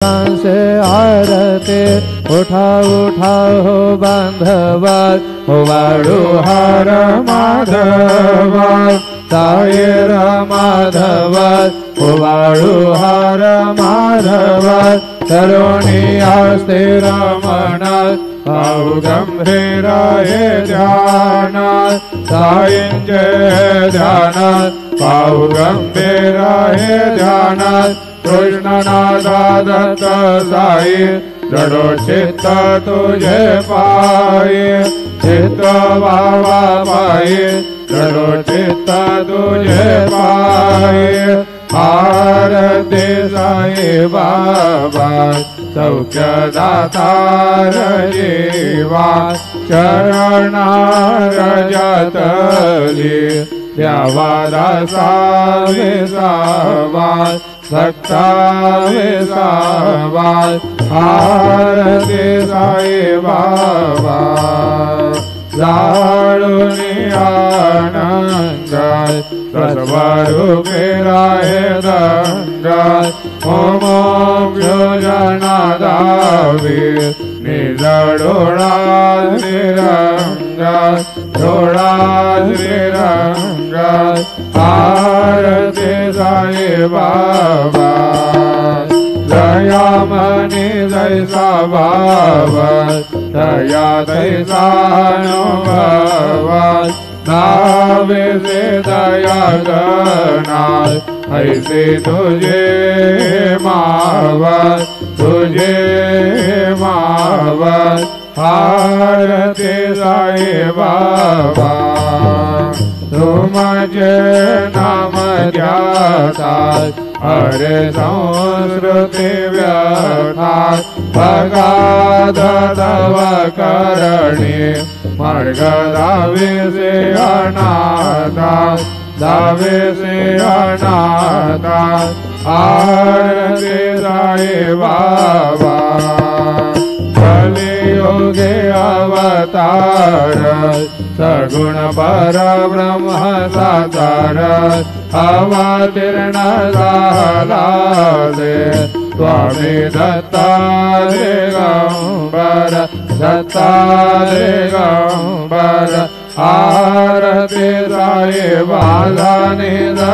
से आरते उठाओ बांधवा वाळू हार माधवा सायर माधवा वाळू हार माधवा तरुणी आस्ते रमणा पाहु गंभीराय ध्यान सायंजय ध्यान पाहु गंभीराय ध्यान कृष्णनादा दत्त साई जडो चित्त तुझे पाये चित्त बाबा पाये जडो चित्त तुझे पाये आरती साई बाबा सौख्य दातार जीवा चरणार जतली द्यावा दासावे सावा भक्ता विसावा आरती साई बाबा जाळुनी आनंद सर्वरूपे राहे दंड ओम जनादावी निज डोळा श्रीरंग डोळा श्रीरंग आरती साई बाबा दयामणि जैसा बाबा दया तैसा अनुभव नावे से दया गणा ऐसे तुझे मावत तुझे मावत आरती साई बाबा तुमचे नाम ध्याता हरे संस्कृती व्यथा भगाद तव करणी मार्ग दावे से अनाथा दावे से अनाथा आरती साई बाबा कलियुगे अवतार सगुण पर ब्रह्म साकार अवतीर्ण झाला दे स्वामी दत्ता दिगंबर दत्ता दिगंबर आरती साई बाबा